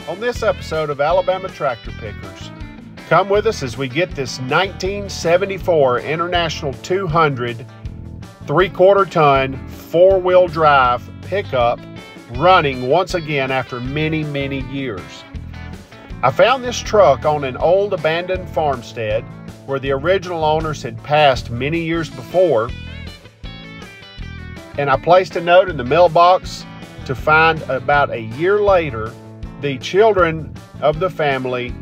on this episode of Alabama Tractor Pickers. Come with us as we get this 1974 International 200 3/4 ton 4-wheel drive pickup running once again after many years. I found this truck on an old abandoned farmstead where the original owners had passed many years before, and I placed a note in the mailbox to find about a year later the children of the family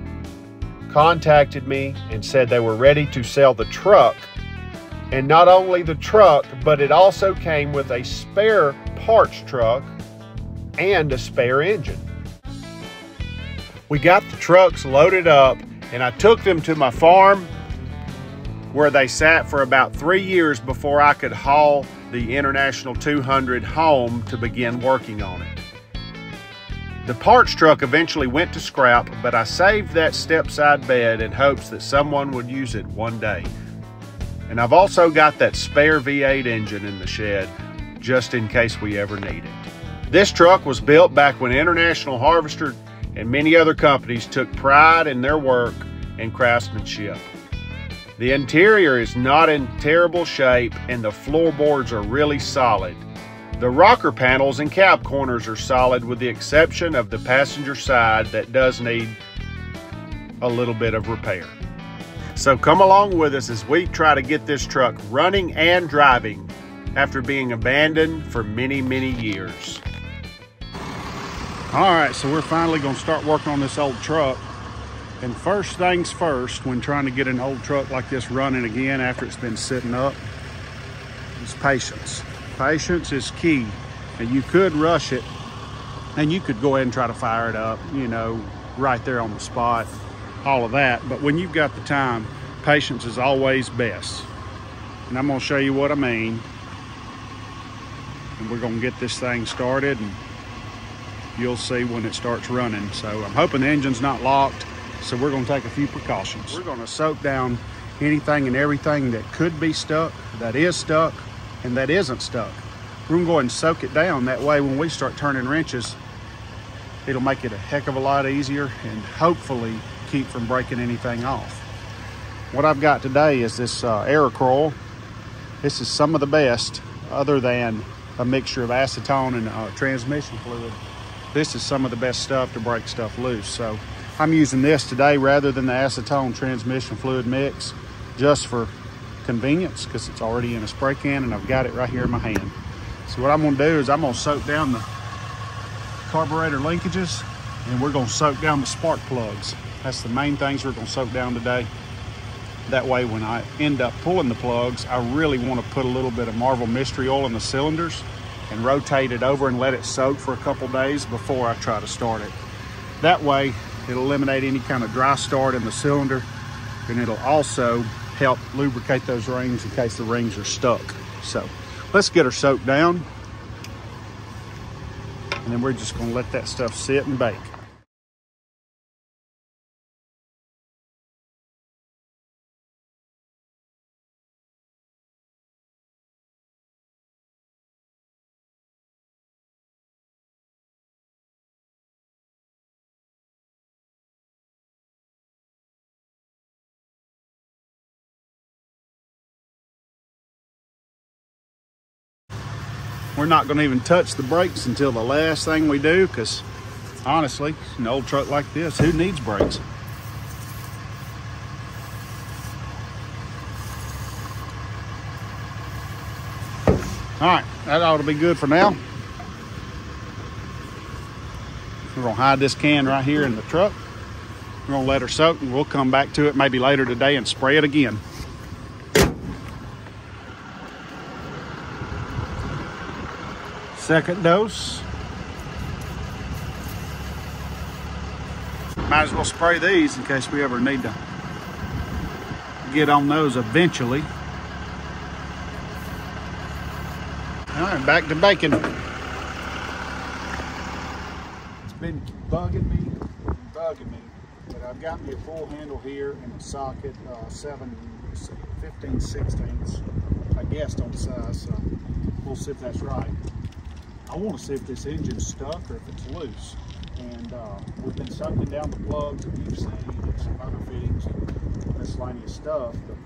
contacted me and said they were ready to sell the truck. And not only the truck, but it also came with a spare parts truck and a spare engine. We got the trucks loaded up and I took them to my farm where they sat for about 3 years before I could haul the International 200 home to begin working on it. The parts truck eventually went to scrap, but I saved that step-side bed in hopes that someone would use it one day. And I've also got that spare V8 engine in the shed just in case we ever need it. This truck was built back when International Harvester and many other companies took pride in their work and craftsmanship. The interior is not in terrible shape and the floorboards are really solid. The rocker panels and cab corners are solid with the exception of the passenger side that does need a little bit of repair. So come along with us as we try to get this truck running and driving after being abandoned for many years. All right, so we're finally gonna start working on this old truck. And first things first, when trying to get an old truck like this running again after it's been sitting up, is patience. Patience is key. And you could rush it and you could go ahead and try to fire it up, you know, right there on the spot, all of that. But when you've got the time, patience is always best. And I'm gonna show you what I mean. And we're gonna get this thing started and you'll see when it starts running. So I'm hoping the engine's not locked. So we're gonna take a few precautions. We're gonna soak down anything and everything that could be stuck, that is stuck, and that isn't stuck. We're gonna go ahead and soak it down. That way when we start turning wrenches, it'll make it a heck of a lot easier and hopefully keep from breaking anything off. What I've got today is this air coil. This is some of the best other than a mixture of acetone and transmission fluid. This is some of the best stuff to break stuff loose. So I'm using this today rather than the acetone transmission fluid mix just for convenience because it's already in a spray can and I've got it right here in my hand. So what I'm gonna do is I'm gonna soak down the carburetor linkages and we're gonna soak down the spark plugs. That's the main things we're gonna soak down today. That way when I end up pulling the plugs, I really wanna put a little bit of Marvel Mystery Oil in the cylinders and rotate it over and let it soak for a couple days before I try to start it. That way it'll eliminate any kind of dry start in the cylinder and it'll also help lubricate those rings in case the rings are stuck. So let's get her soaked down and then we're just gonna let that stuff sit and bake. We're not going to even touch the brakes until the last thing we do because honestly, an old truck like this, who needs brakes? All right, that ought to be good for now. We're going to hide this can right here in the truck. We're going to let her soak and we'll come back to it maybe later today and spray it again. Second dose. Might as well spray these in case we ever need to get on those eventually. All right, back to baking. It's been bugging me, but I've got me a full handle here and a socket, 15/16, I guessed on the size, so we'll see if that's right. I want to see if this engine's stuck or if it's loose. and we've been soaking down the plugs that you've seen and some other fittings and miscellaneous stuff. But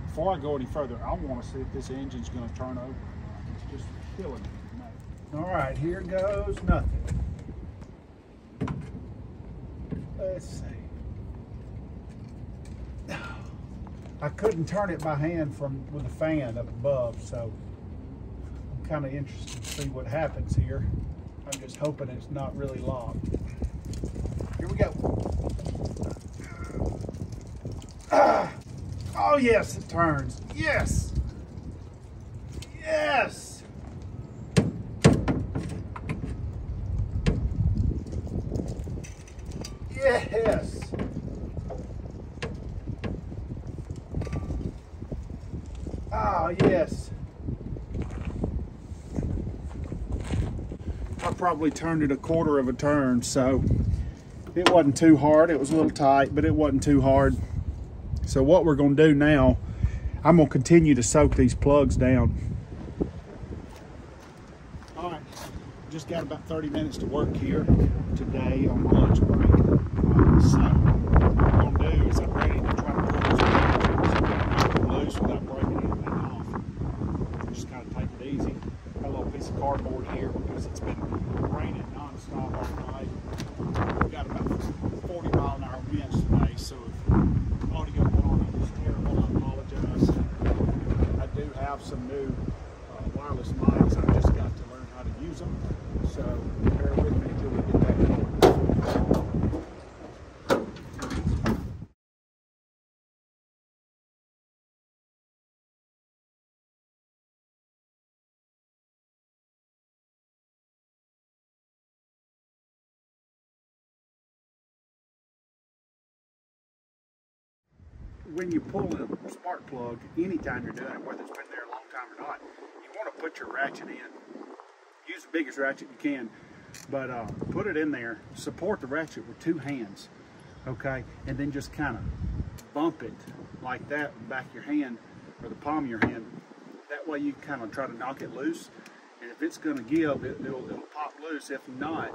before I go any further, I want to see if this engine's going to turn over. It's just killing me. All right, here goes nothing. Let's see. I couldn't turn it by hand with a fan up above, so I'm kind of interested to see what happens here. I'm just hoping it's not really locked. Here we go. Oh yes, it turns. Yes. Yes. Yes. Oh, yes. I probably turned it a quarter of a turn, so it wasn't too hard. It was a little tight, but it wasn't too hard. So what we're going to do now, I'm going to continue to soak these plugs down. All right, just got about 30 minutes to work here today on lunch break. So what I'm going to do is I'm ready to try to pull this loose without breaking anything off. Just kind of take it easy. Got a little piece of cardboard here because it's been raining non-stop all night. We've got about 40 mile an hour winds today, so if audio quality is terrible, I apologize. I do have some new wireless mics. I've just got to learn how to use them, so bear with me until we get that going. When you pull a spark plug, anytime you're doing it, whether it's been there a long time or not, you want to put your ratchet in. Use the biggest ratchet you can, but put it in there, support the ratchet with 2 hands, okay? And then just kind of bump it like that with the back of your hand or the palm of your hand. That way you kind of try to knock it loose, and if it's going to give, it'll pop loose. If not,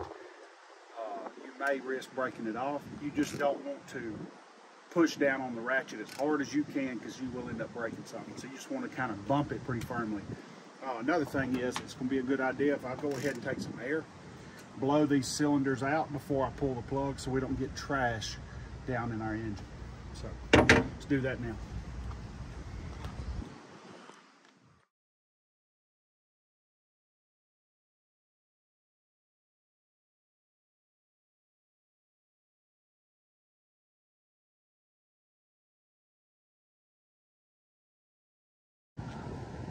you may risk breaking it off. You just don't want to push down on the ratchet as hard as you can, because you will end up breaking something. So you just want to kind of bump it pretty firmly. Another thing is, it's going to be a good idea if I go ahead and take some air, blow these cylinders out before I pull the plug so we don't get trash down in our engine. So let's do that now.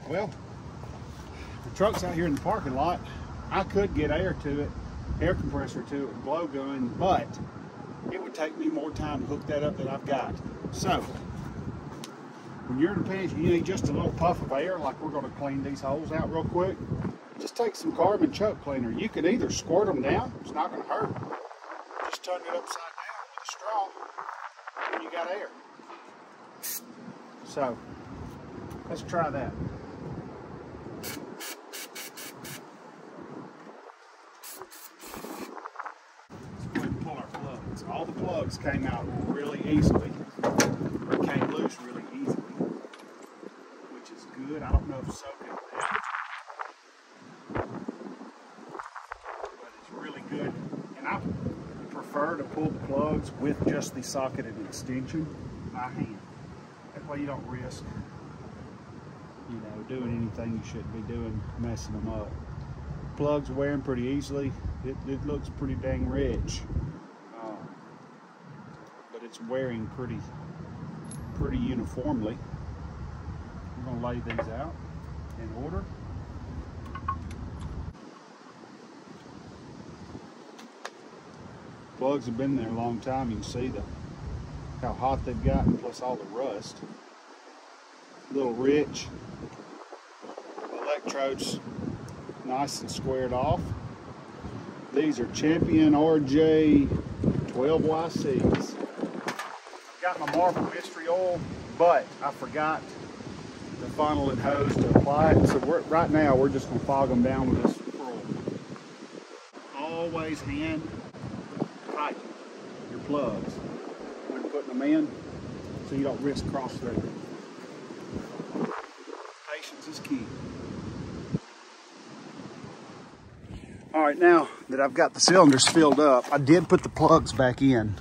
Well, the truck's out here in the parking lot. I could get air to it, air compressor to it with a blowgun, but it would take me more time to hook that up than I've got. So, when you're in a pinch, you need just a little puff of air, like we're going to clean these holes out real quick. Just take some carbon choke cleaner. You could either squirt them down, it's not going to hurt. Just turn it upside down with a straw, and you got air. So, let's try that. All the plugs came out really easily, or came loose really easily, which is good. I don't know if soaking will help, but it's really good. And I prefer to pull the plugs with just the socket and extension by hand. That way you don't risk, doing anything you shouldn't be doing, messing them up. Plugs are wearing pretty easily. It looks pretty dang rich. But it's wearing pretty uniformly. We're going to lay these out in order. Plugs have been there a long time. You can see how hot they've gotten, plus all the rust. A little rich. Electrodes nice and squared off. These are Champion RJ 12YCs. Got my Marvel Mystery Oil, but I forgot the funnel and hose to apply it. So right now we're just going to fog them down with this pearl. All always hand tighten your plugs when putting them in so you don't risk cross threading. Patience is key. All right, now that I've got the cylinders filled up, I did put the plugs back in.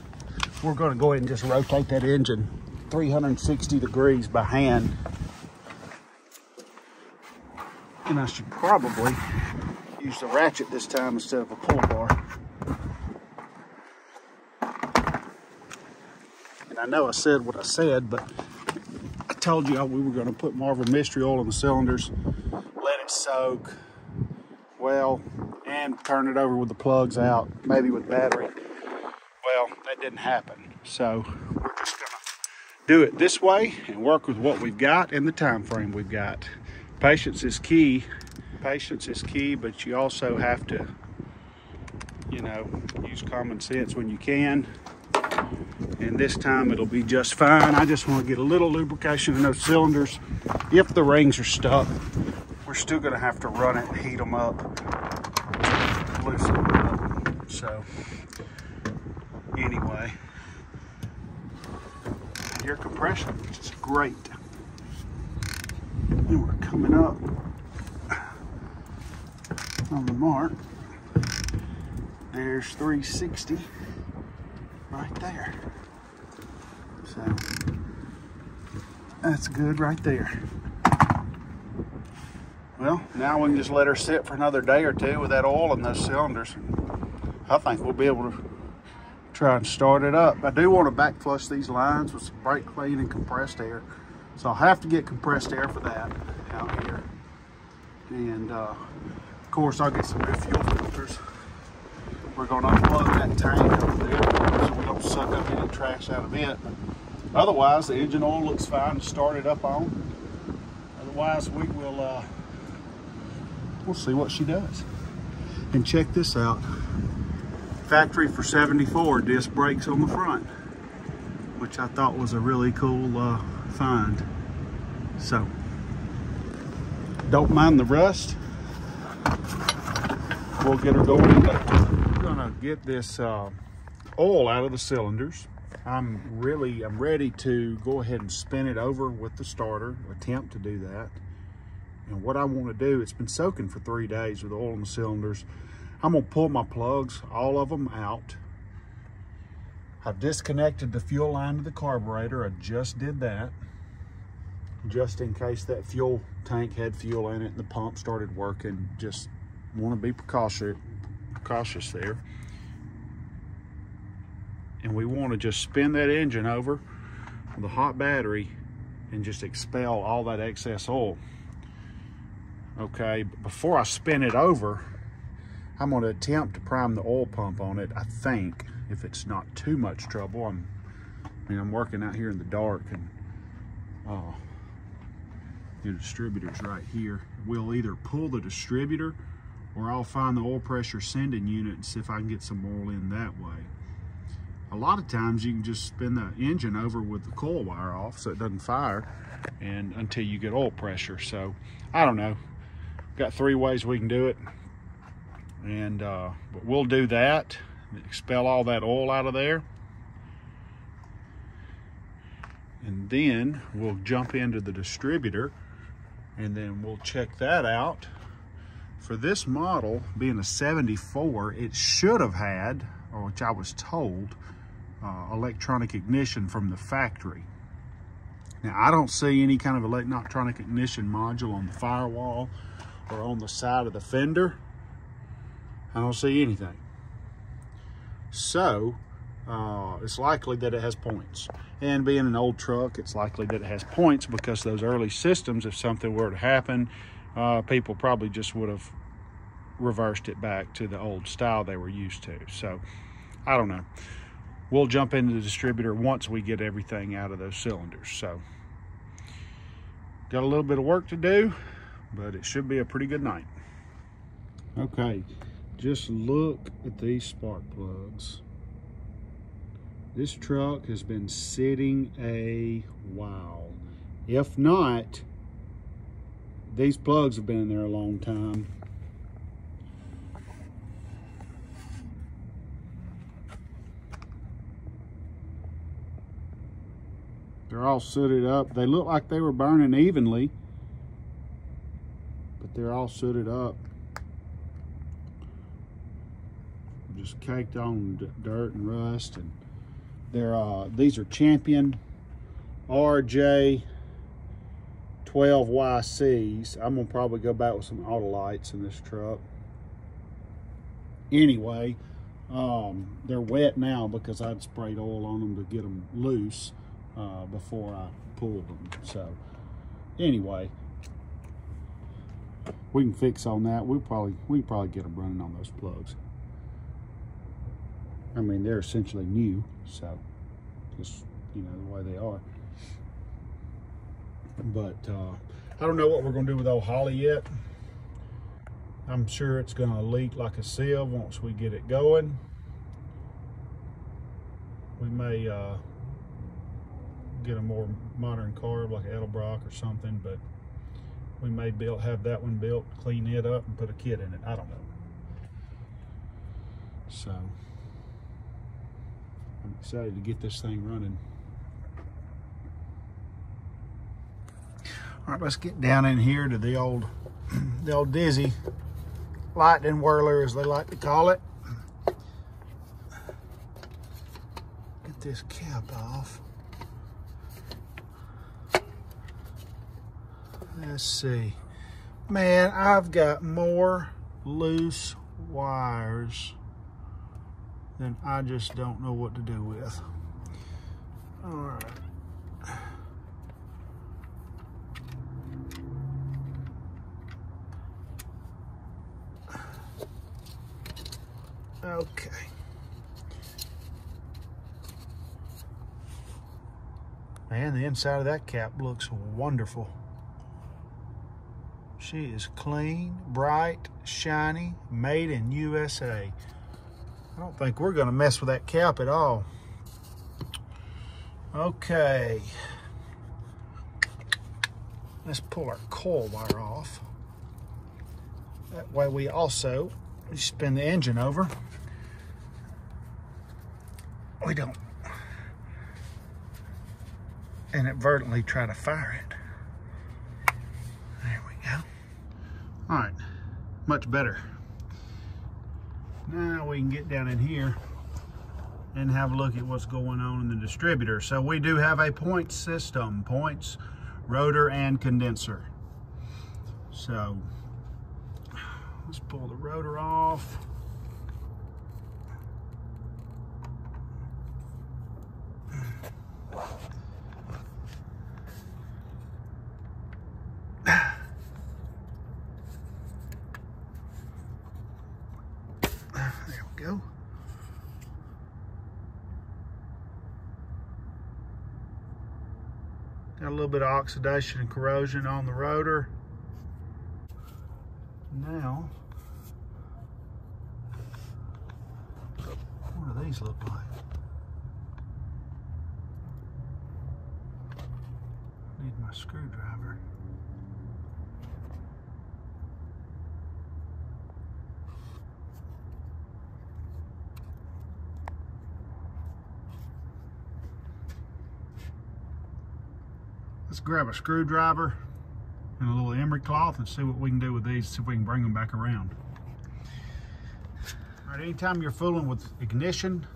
We're going to go ahead and just rotate that engine 360 degrees by hand. And I should probably use the ratchet this time instead of a pull bar. And I know I said what I said, but I told you we were going to put Marvel Mystery Oil in the cylinders, let it soak well, and turn it over with the plugs out, maybe with battery. Well, that didn't happen. So we're just going to do it this way and work with what we've got and the time frame we've got. Patience is key. Patience is key, but you also have to, you know, use common sense when you can. And this time it'll be just fine. I just want to get a little lubrication in those cylinders. If the rings are stuck, we're still going to have to run it and heat them up, loosen them up. So anyway, air compression, which is great. And we're coming up on the mark. There's 360 right there. So that's good right there. Well, now we can just let her sit for another day or two with that oil in those cylinders. I think we'll be able to try and start it up. I do want to back flush these lines with some brake clean and compressed air. So I'll have to get compressed air for that out here. And of course, I'll get some new fuel filters. We're going to unplug that tank over there so we don't suck up any trash out of it. But otherwise, the engine oil looks fine to start it up on. Otherwise, we will we'll see what she does. And check this out. Factory for 74 disc brakes on the front, which I thought was a really cool find. So, don't mind the rust. We'll get her going later. We're gonna get this oil out of the cylinders. I'm ready to go ahead and spin it over with the starter, attempt to do that. And what I want to do, it's been soaking for 3 days with oil in the cylinders. I'm gonna pull my plugs, all of them out. I've disconnected the fuel line to the carburetor. I just did that, just in case that fuel tank had fuel in it and the pump started working. Just want to be cautious there. And we want to just spin that engine over with a hot battery and just expel all that excess oil. Okay, but before I spin it over, I'm going to attempt to prime the oil pump on it, I think, if it's not too much trouble. I'm working out here in the dark, and the distributor's right here. We'll either pull the distributor or I'll find the oil pressure sending unit and see if I can get some oil in that way. A lot of times you can just spin the engine over with the coil wire off so it doesn't fire and until you get oil pressure. So I don't know. Got 3 ways we can do it. And but we'll do that, expel all that oil out of there, and then we'll jump into the distributor and then we'll check that out. For this model, being a 74, it should have had, or which I was told, electronic ignition from the factory. Now, I don't see any kind of electronic ignition module on the firewall or on the side of the fender. I don't see anything. So, it's likely that it has points. And being an old truck, it's likely that it has points because those early systems, if something were to happen, people probably just would have reversed it back to the old style they were used to. So, I don't know. We'll jump into the distributor once we get everything out of those cylinders. So, got a little bit of work to do, but it should be a pretty good night. Okay, just look at these spark plugs. This truck has been sitting a while. If not, these plugs have been in there a long time. They're all sooted up. They look like they were burning evenly, but they're all sooted up. Just caked on dirt and rust. And they're these are Champion RJ 12YCs. I'm gonna probably go back with some Autolites in this truck. Anyway, they're wet now because I'd sprayed oil on them to get them loose before I pulled them. So anyway, we can fix on that. We can probably get them running on those plugs. I mean, they're essentially new, so just, you know, the way they are. But I don't know what we're gonna do with old Holly yet. I'm sure it's gonna leak like a sieve once we get it going. We may get a more modern carb like Edelbrock or something, but we may have that one built, clean it up, and put a kit in it. I don't know. So I'm excited to get this thing running. All right, let's get down in here to the old Dizzy lightning whirler, as they like to call it. Get this cap off. Let's see. Man, I've got more loose wires than I just don't know what to do with. All right. Okay. Man, the inside of that cap looks wonderful. She is clean, bright, shiny, made in USA. I don't think we're gonna mess with that cap at all. Okay. Let's pull our coil wire off. That way we also spin the engine over. We don't inadvertently try to fire it. There we go. All right, much better. Now we can get down in here and have a look at what's going on in the distributor. So we do have a point system, points, rotor, and condenser. So let's pull the rotor off. There we go. Got a little bit of oxidation and corrosion on the rotor. Now, what do these look like? Need my screwdriver. Let's grab a screwdriver and a little emery cloth and see what we can do with these, see if we can bring them back around. All right, anytime you're fooling with ignition,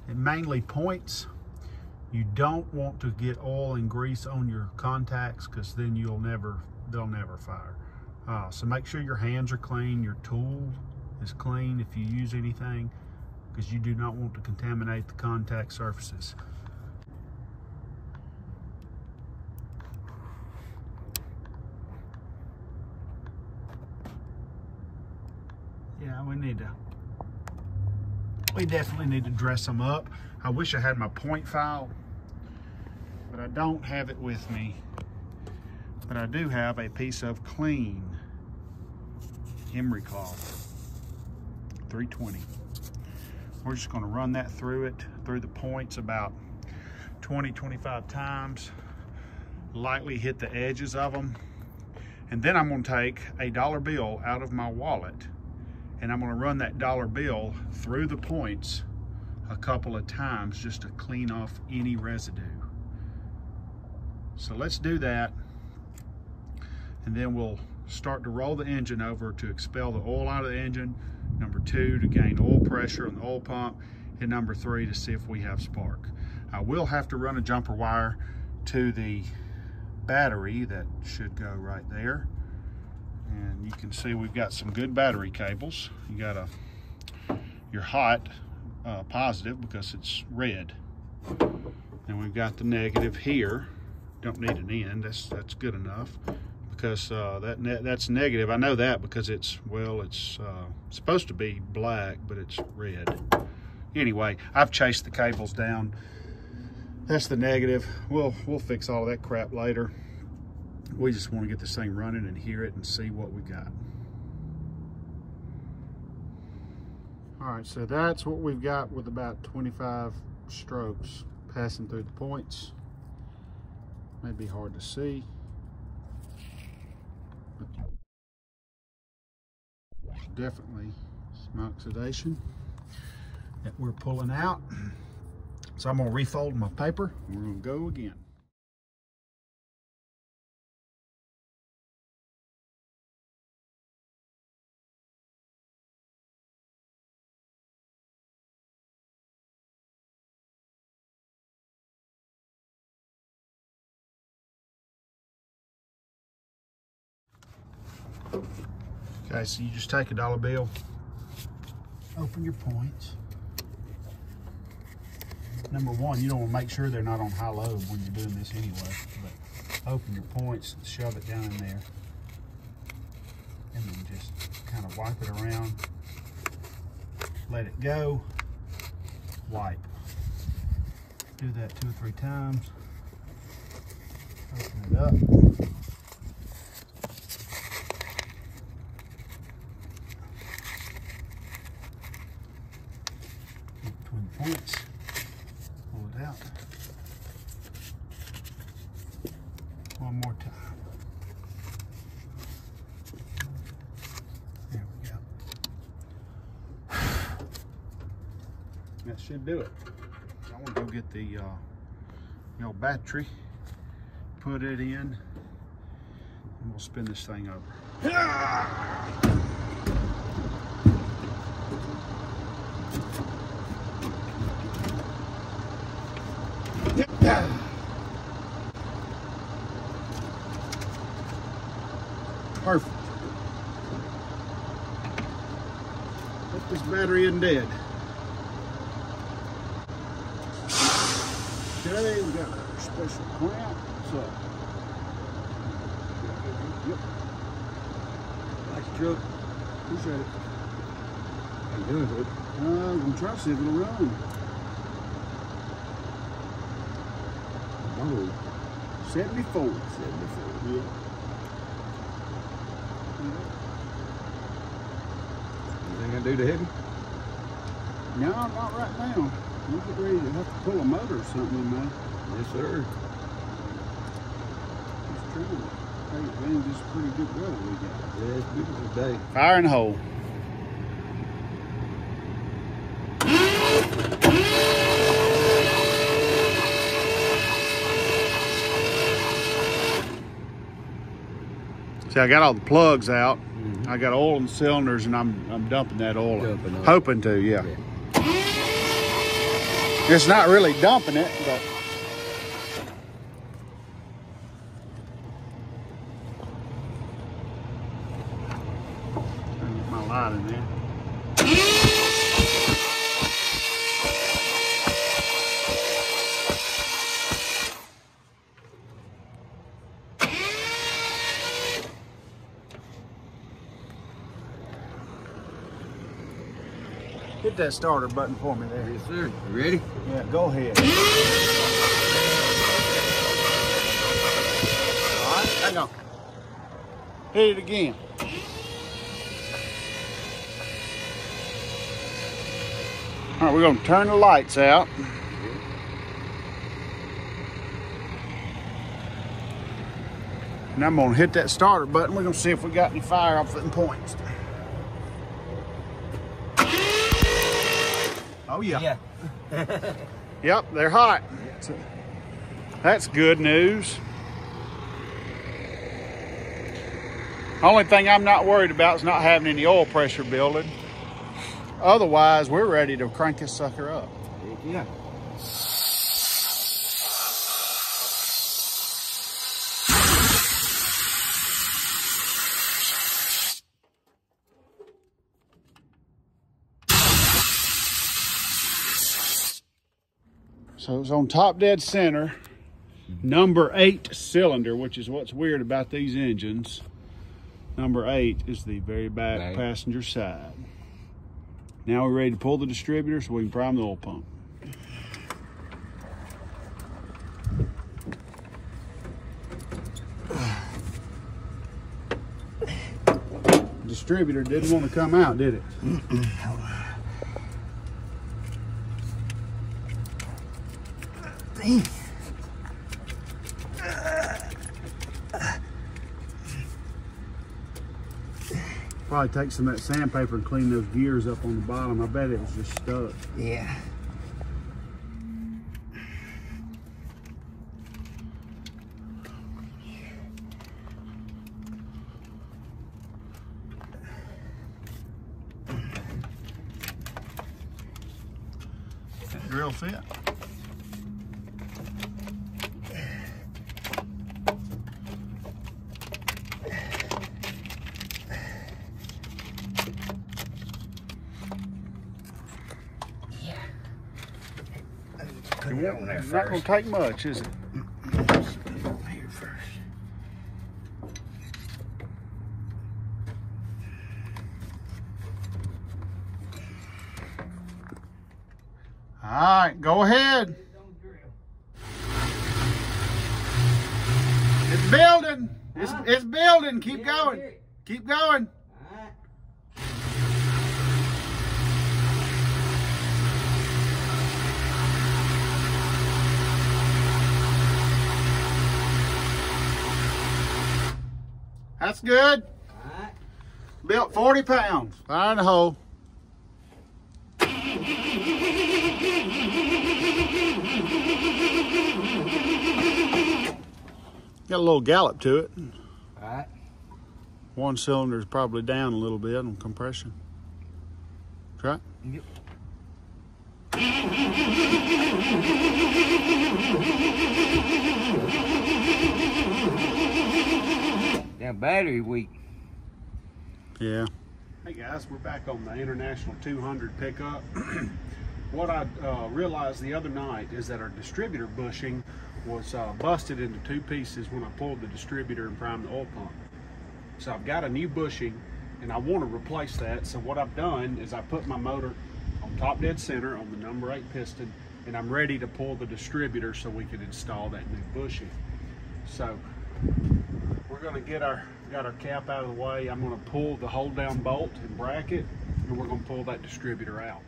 it mainly points. You don't want to get oil and grease on your contacts, because then they'll never fire. So make sure your hands are clean, your tool is clean if you use anything, because you do not want to contaminate the contact surfaces. Yeah, we definitely need to dress them up. I wish I had my point file, but I don't have it with me. But I do have a piece of clean emery cloth, 320. We're just gonna run that through the points about 20-25 times, lightly hit the edges of them. And then I'm gonna take a dollar bill out of my wallet, and I'm gonna run that dollar bill through the points a couple of times just to clean off any residue. So let's do that, and then we'll start to roll the engine over to expel the oil out of the engine. Number 2, to gain oil pressure on the oil pump, and number 3, to see if we have spark. I will have to run a jumper wire to the battery that should go right there. And you can see we've got some good battery cables. You got your hot positive because it's red. And we've got the negative here. Don't need an end, that's good enough. Because that's negative. I know that because it's supposed to be black, but it's red. Anyway, I've chased the cables down. That's the negative. We'll fix all of that crap later. We just want to get this thing running and hear it and see what we got. All right, so that's what we've got with about 25 strokes passing through the points. May be hard to see. Definitely some oxidation that we're pulling out. So I'm going to refold my paper and we're going to go again. Okay, so you just take a dollar bill, open your points. Number 1, you don't want to make sure they're not on high low when you're doing this anyway, but open your points, shove it down in there, and then just kind of wipe it around, let it go, wipe. Do that 2 or 3 times, open it up. Points, pull it out. One more time. There we go. That should do it. I want to go get the old battery, put it in, and we'll spin this thing over. Perfect. Hope this battery isn't dead. Okay, we got our special clamp. So, yep. Nice truck. Appreciate it. How you doing, dude? I'm gonna try to see if it'll run. Oh, 74. 74. Yeah. Anything I do to heavy? No, not right now. We'll get ready to have to pull a motor or something in there. Yes, sir. Just trying to take advantage of this pretty good weather we got. Yeah, it's a beautiful day. Fire in the hole. See, I got all the plugs out. I got oil in the cylinders, and I'm dumping that oil. Hoping to, yeah. It's not really dumping it, but trying to get my light in there. Hit that starter button for me there. Yes, sir. You ready? Yeah, go ahead. All right, hang on. Hit it again. All right, we're gonna turn the lights out. And I'm gonna hit that starter button. We're gonna see if we got any fire off them points. Oh yeah. Yep, they're hot. So, that's good news. Only thing I'm not worried about is not having any oil pressure building. Otherwise, we're ready to crank this sucker up. Yeah. So it's on top dead center, number 8 cylinder, which is what's weird about these engines. Number 8 is the very back passenger side. Now we're ready to pull the distributor so we can prime the oil pump. Distributor didn't want to come out, did it? Probably take some of that sandpaper and clean those gears up on the bottom. I bet it was just stuck. Yeah. That drill fit. It's not going to take much, is it? Here first. All right, go ahead. It's building. It's building. Keep going. Keep going. That's good. All right. Built 40 pounds. Fire in the hole. Got a little gallop to it. All right. One cylinder is probably down a little bit on compression. Try. Yep. That battery weak. Yeah. Hey guys, we're back on the International 200 pickup. What I realized the other night is that our distributor bushing was busted into 2 pieces when I pulled the distributor and primed the oil pump. So I've got a new bushing and I want to replace that. So what I've done is I put my motor on top dead center on the number 8 piston, and I'm ready to pull the distributor so we can install that new bushing. So we're going to got our cap out of the way. I'm going to pull the hold down bolt and bracket, and we're going to pull that distributor out.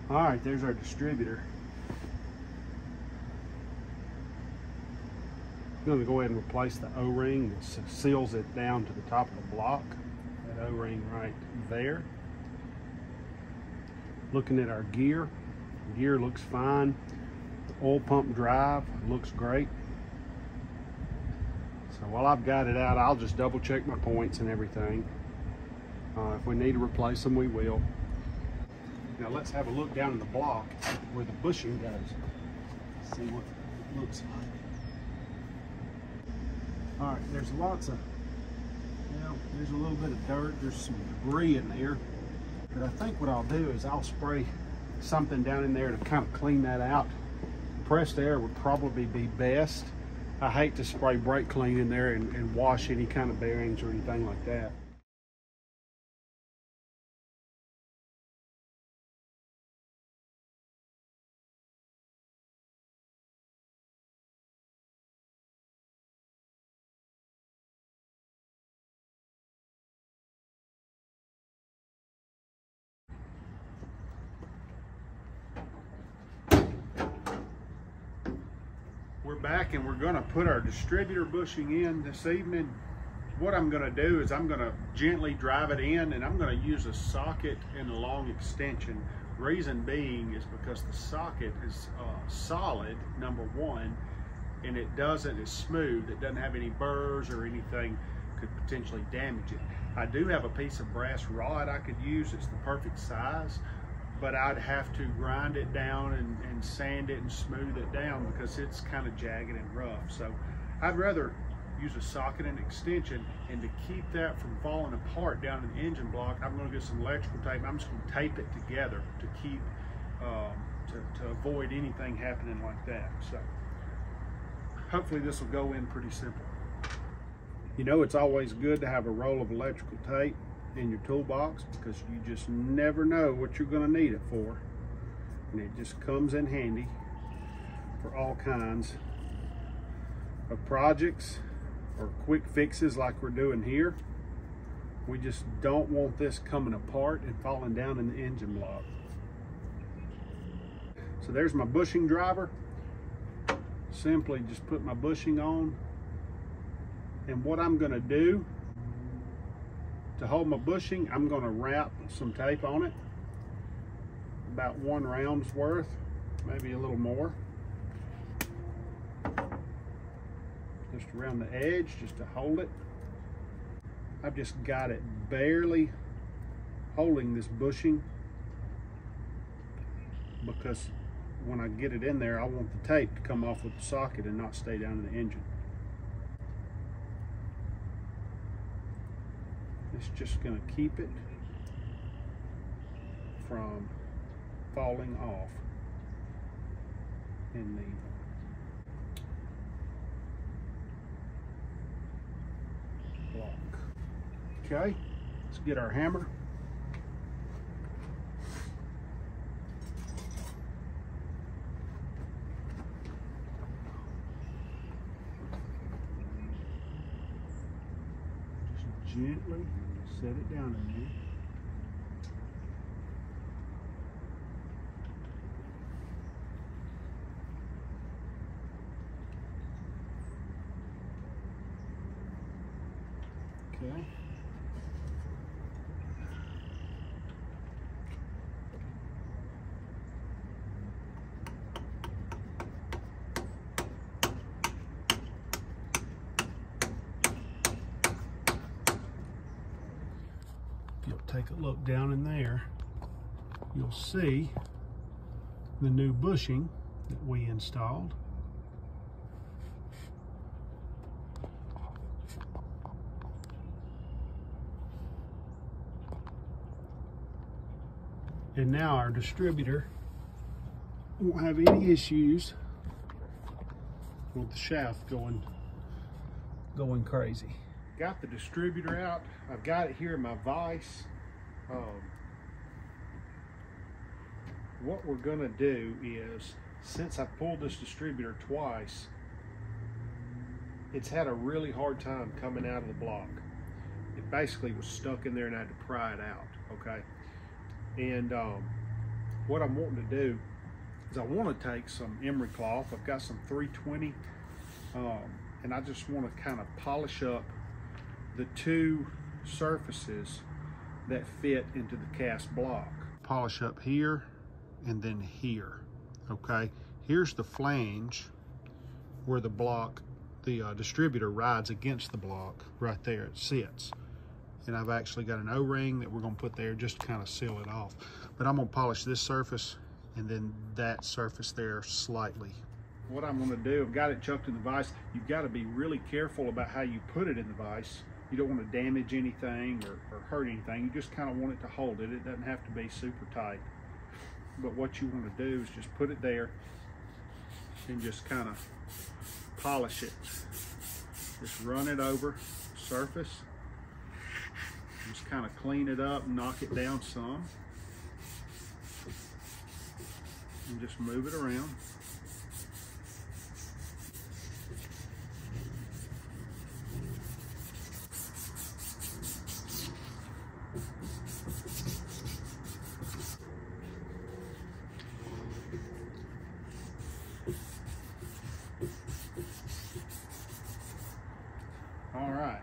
All right, there's our distributor. I'm going to go ahead and replace the O-ring that seals it down to the top of the block. That O-ring right there. Looking at our gear, the gear looks fine. The oil pump drive looks great. So while I've got it out, I'll just double check my points and everything. If we need to replace them, we will. Now let's have a look down in the block where the bushing goes. See what it looks like. All right, there's lots of, there's a little bit of dirt, there's some debris in there. But I think what I'll do is I'll spray something down in there to kind of clean that out. Compressed air would probably be best. I hate to spray brake clean in there and wash any kind of bearings or anything like that. We're back and we're going to put our distributor bushing in this evening. What I'm going to do is I'm going to gently drive it in, and I'm going to use a socket and a long extension. Reason being is because the socket is solid, number one, and it's smooth, it doesn't have any burrs or anything could potentially damage it. I do have a piece of brass rod I could use. It's the perfect size, but I'd have to grind it down and sand it and smooth it down because it's kind of jagged and rough. So I'd rather use a socket and extension, and to keep that from falling apart down in the engine block, I'm going to get some electrical tape. I'm just going to tape it together to keep to avoid anything happening like that. So hopefully this will go in pretty simple. You know, it's always good to have a roll of electrical tape in your toolbox because you just never know what you're going to need it for, and it just comes in handy for all kinds of projects or quick fixes like we're doing here. We just don't want this coming apart and falling down in the engine block. So there's my bushing driver. Simply just put my bushing on, and what I'm going to do to hold my bushing, I'm going to wrap some tape on it, about 1 round's worth, maybe a little more, just around the edge, just to hold it. I've just got it barely holding this bushing because when I get it in there, I want the tape to come off with the socket and not stay down in the engine. It's just going to keep it from falling off in the block. Okay, let's get our hammer. Just gently set it down in there. Okay. If you'll take a look down in there, you'll see the new bushing that we installed. And now our distributor won't have any issues with the shaft going crazy. Got the distributor out. I've got it here in my vise. What we're gonna do is, since I pulled this distributor twice, it's had a really hard time coming out of the block. It basically was stuck in there and I had to pry it out, okay? And what I'm wanting to do is I want to take some emery cloth. I've got some 320, and I just want to kind of polish up the 2 surfaces that fit into the cast block. Polish up here and then here, okay? Here's the flange where the block, the distributor rides against the block. Right there it sits. And I've actually got an O-ring that we're gonna put there just to kind of seal it off. But I'm gonna polish this surface and then that surface there slightly. What I'm gonna do, I've got it chucked in the vise. You've got to be really careful about how you put it in the vise. You don't want to damage anything or hurt anything. You just kind of want it to hold it. It doesn't have to be super tight. But what you want to do is just put it there and just kind of polish it. Just run it over the surface. Just kind of clean it up, knock it down some, and just move it around. All right.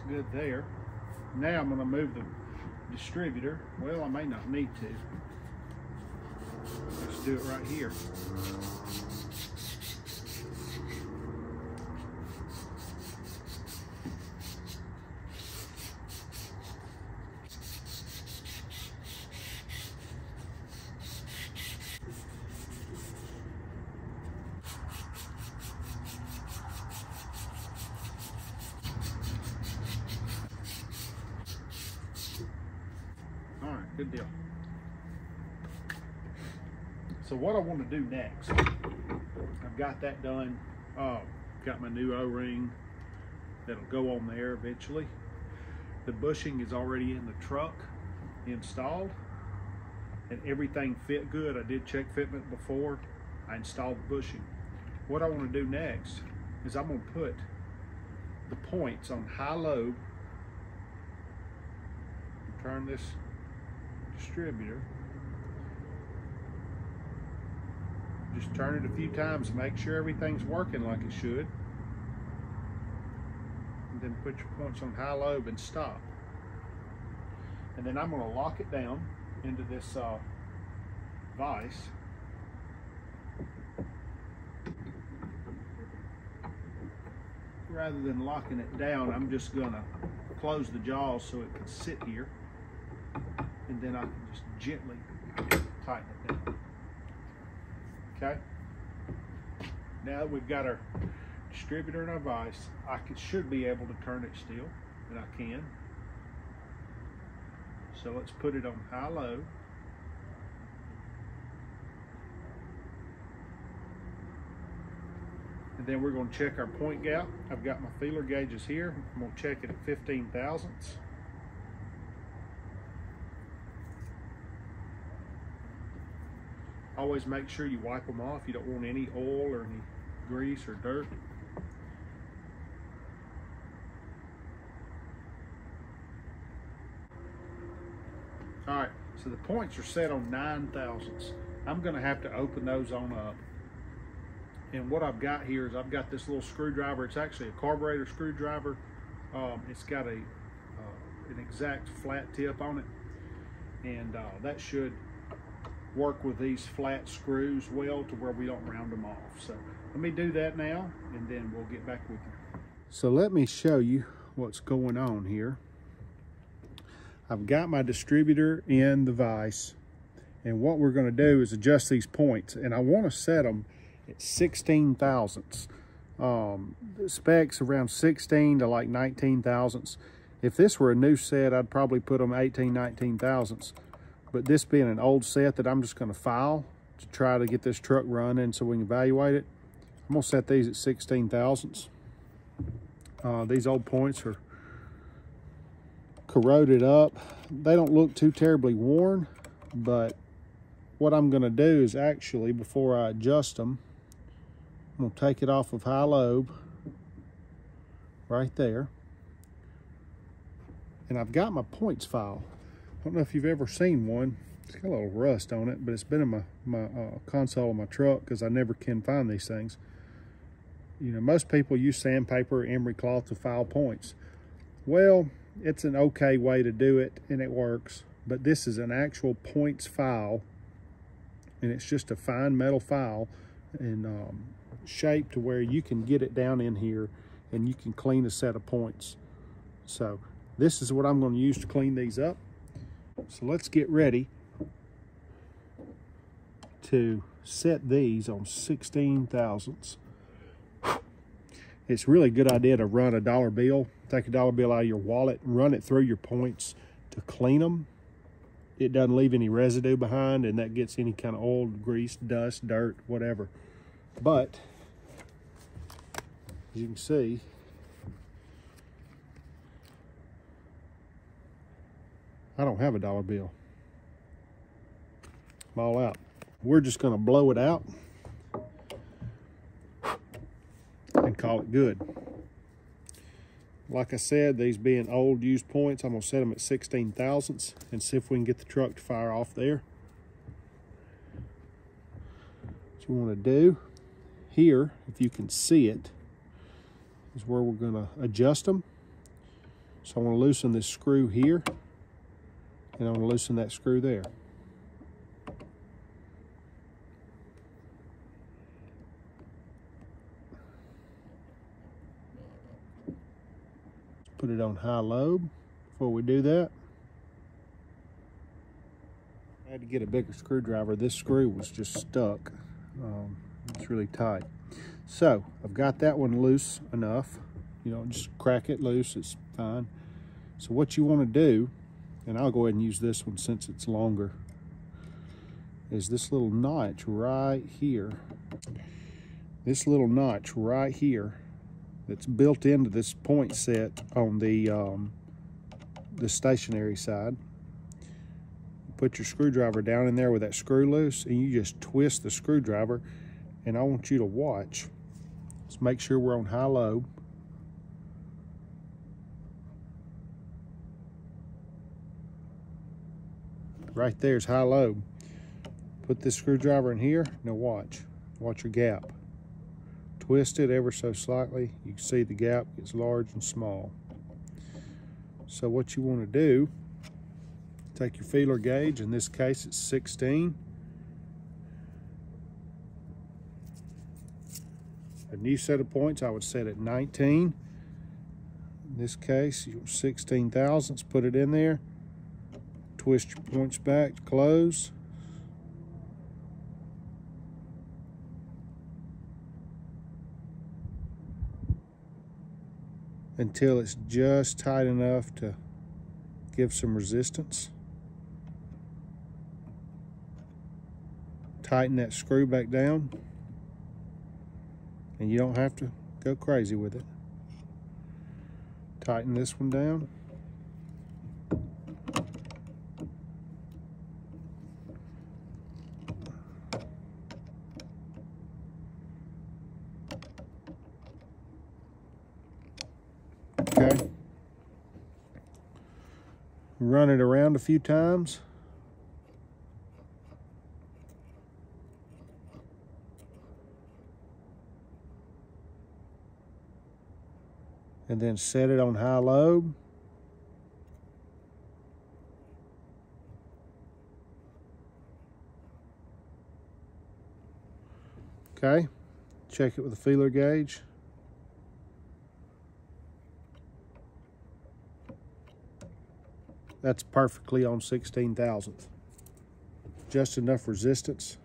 Good there. Now I'm going to move the distributor. Well, I may not need to. Let's do it right here. All right, good deal. So what I want to do next, I've got that done. Got my new O-ring that'll go on there eventually. The bushing is already in the truck installed, and everything fit good. I did check fitment before I installed the bushing. What I want to do next is I'm going to put the points on high-low. Turn this distributor. Just turn it a few times to make sure everything's working like it should. And then put your points on high-low and stop. And then I'm going to lock it down into this vise. Rather than locking it down, I'm just going to close the jaws so it can sit here. And then I can just gently tighten it down. Okay? Now that we've got our distributor and our vise, I should be able to turn it still, and I can. So let's put it on high-low. And then we're going to check our point gap. I've got my feeler gauges here. I'm going to check it at 15 thousandths. Always make sure you wipe them off. You don't want any oil or any grease or dirt. All right, so the points are set on 9 thousandths. I'm going to have to open those on up. And what I've got here is I've got this little screwdriver. It's actually a carburetor screwdriver. It's got an exact flat tip on it, and that should work with these flat screws well to where we don't round them off. So let me do that now, and then we'll get back with you. So let me show you what's going on here. I've got my distributor in the vise, and what we're going to do is adjust these points, and I want to set them at 16 thousandths. The specs around 16 to like 19 thousandths. If this were a new set, I'd probably put them 18, 19 thousandths. But this being an old set that I'm just going to file to try to get this truck running so we can evaluate it, I'm going to set these at 16 thousandths. These old points are corroded up. They don't look too terribly worn, but what I'm going to do is actually, before I adjust them, I'm going to take it off of high-low right there. And I've got my points file. I don't know if you've ever seen one. It's got a little rust on it, but it's been in my console of my truck because I never can find these things. You know, most people use sandpaper or emery cloth to file points. Well, it's an okay way to do it, and it works. But this is an actual points file, and it's just a fine metal file and shaped to where you can get it down in here and you can clean a set of points. So this is what I'm going to use to clean these up. So let's get ready to set these on 16 thousandths. It's really a good idea to run a dollar bill. Take a dollar bill out of your wallet and run it through your points to clean them. It doesn't leave any residue behind, and that gets any kind of oil, grease, dust, dirt, whatever. But as you can see, I don't have a dollar bill. I'm all out. We're just going to blow it out and call it good. Like I said, these being old used points, I'm going to set them at 16 thousandths and see if we can get the truck to fire off there. What you want to do here, if you can see it, is where we're going to adjust them. So I want to loosen this screw here, and I want to loosen that screw there. Put it on high-low before we do that. I had to get a bigger screwdriver. This screw was just stuck. It's really tight. So I've got that one loose enough. You know, just crack it loose, it's fine. So what you want to do and I'll go ahead and use this one since it's longer, is this little notch right here. This little notch right here that's built into this point set on the stationary side. Put your screwdriver down in there with that screw loose, and you just twist the screwdriver, and I want you to watch. Let's make sure we're on high-low. Right there's high-low. Put this screwdriver in here. Now watch. Watch your gap. Twist it ever so slightly. You can see the gap gets large and small. So what you want to do, take your feeler gauge. In this case, it's 16. A new set of points, I would set at 19. In this case, 16 thousandths. Put it in there. Twist your points back to close. Until it's just tight enough to give some resistance. Tighten that screw back down, and you don't have to go crazy with it. Tighten this one down. Okay. Run it around a few times. And then set it on high-low. Okay. Check it with a feeler gauge. That's perfectly on 16 thousandths. Just enough resistance.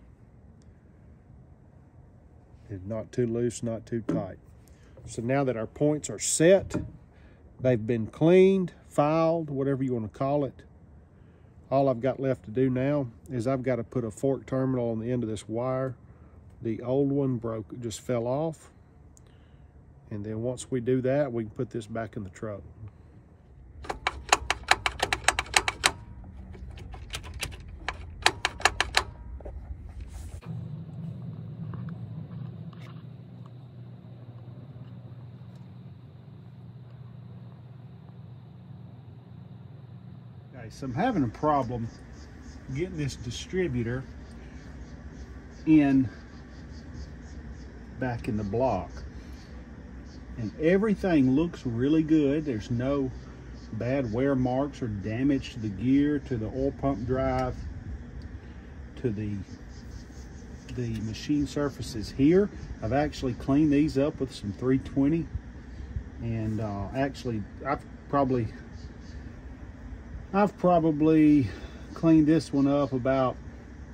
It's not too loose, not too tight. So now that our points are set, they've been cleaned, filed, whatever you want to call it. All I've got left to do now is I've got to put a fork terminal on the end of this wire. The old one broke, it just fell off. And then once we do that, we can put this back in the truck. Okay, so I'm having a problem getting this distributor back in the block. And everything looks really good. There's no bad wear marks or damage to the gear, to the oil pump drive, to the machine surfaces here. I've actually cleaned these up with some 320, and actually I've probably cleaned this one up about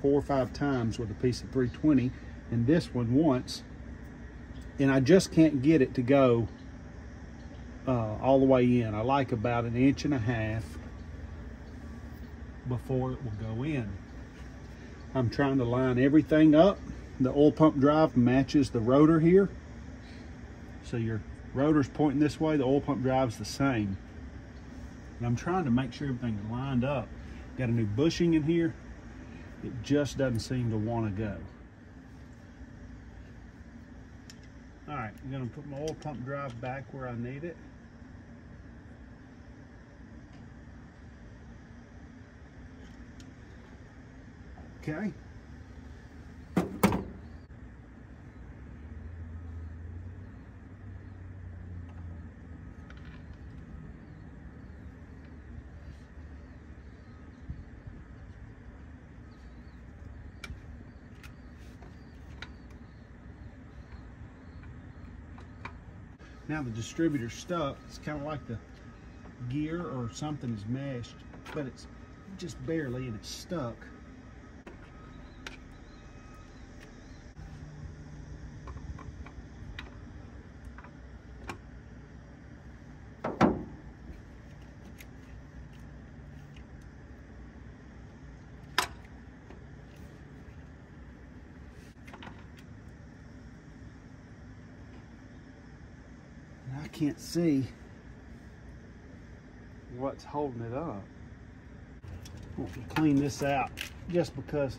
4 or 5 times with a piece of 320, and this one once, and I just can't get it to go all the way in. I like about 1.5 inches before it will go in. I'm trying to line everything up. The oil pump drive matches the rotor here. So your rotor's pointing this way, the oil pump drive's the same. And I'm trying to make sure everything's lined up. Got a new bushing in here. It just doesn't seem to want to go. All right, I'm gonna put my oil pump drive back where I need it. Okay. Now the distributor's stuck. It's kind of like the gear or something is meshed, but it's just barely, and it's stuck. I can't see what's holding it up. I want to clean this out just because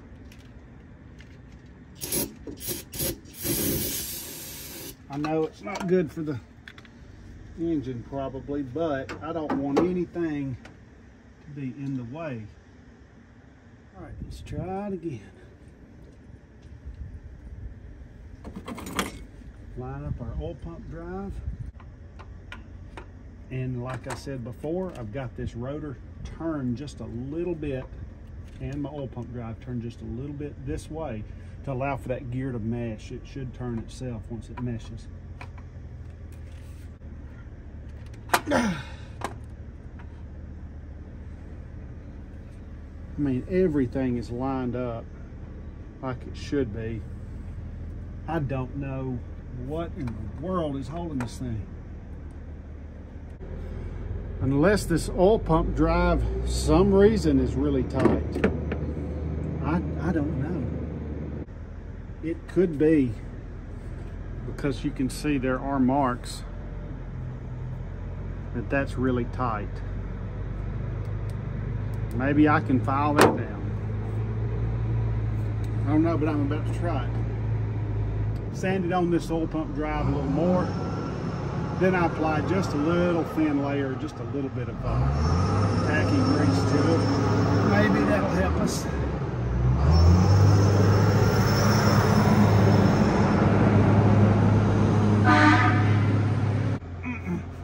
I know it's not good for the engine probably, but I don't want anything to be in the way. All right, let's try it again. Line up our oil pump drive. And like I said before, I've got this rotor turned just a little bit and my oil pump drive turned just a little bit this way to allow for that gear to mesh. It should turn itself once it meshes. I mean, everything is lined up like it should be. I don't know what in the world is holding this thing. Unless this oil pump drive, some reason, is really tight. I don't know. It could be because you can see there are marks that's really tight. Maybe I can file that down. I don't know, but I'm about to try it. Sanded on this oil pump drive a little more. Then I apply just a little thin layer, just a little bit of tacky grease to it. Maybe that'll help us.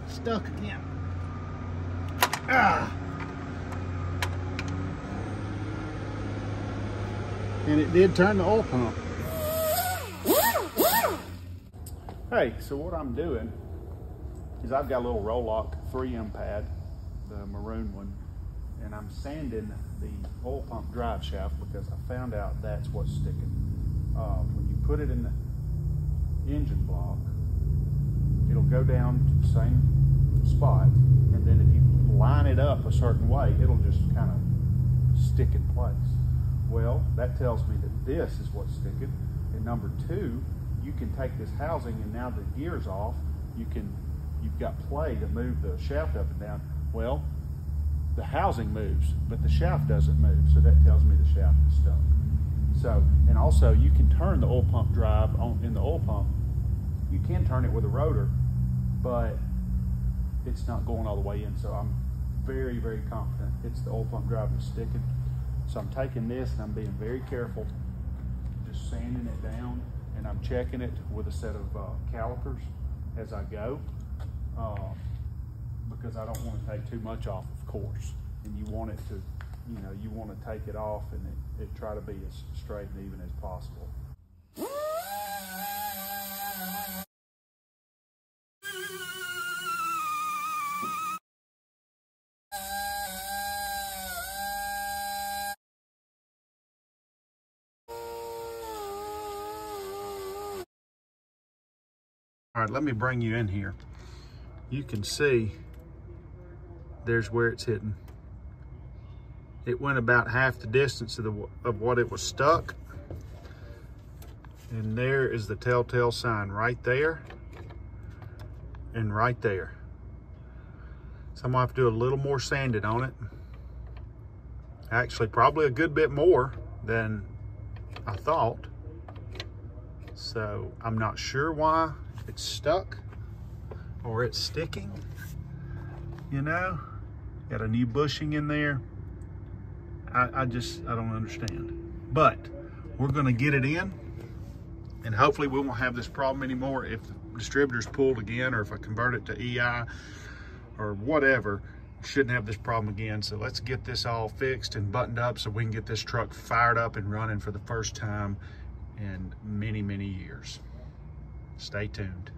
Stuck again. Ah. And it did turn the oil pump. Hey, so what I'm doing is I've got a little Roll-Lock 3M pad, the maroon one, and I'm sanding the oil pump drive shaft because I found out that's what's sticking. When you put it in the engine block, it'll go down to the same spot, and then if you line it up a certain way, it'll just kind of stick in place. Well, that tells me that this is what's sticking. And number two, you can take this housing and now the gear's off, you've got play to move the shaft up and down. Well, the housing moves, but the shaft doesn't move, so that tells me the shaft is stuck. So, and also you can turn the oil pump drive in the oil pump. You can turn it with a rotor, but it's not going all the way in, so I'm very, very confident it's the oil pump drive that's sticking. So I'm taking this and I'm being very careful, just sanding it down, and I'm checking it with a set of calipers as I go. Because I don't want to take too much off, of course, and you want it to, you want to take it off and it try to be as straight and even as possible. All right, let me bring you in here. You can see there's where it's hitting. It went about half the distance of what it was stuck. And there is the telltale sign right there and right there. So I'm gonna have to do a little more sanding on it. Actually, probably a good bit more than I thought. So I'm not sure why it's stuck or it's sticking, got a new bushing in there. I don't understand, but we're going to get it in and hopefully we won't have this problem anymore. If the distributor's pulled again, or if I convert it to EI or whatever, shouldn't have this problem again. So let's get this all fixed and buttoned up so we can get this truck fired up and running for the first time in many, many years. Stay tuned.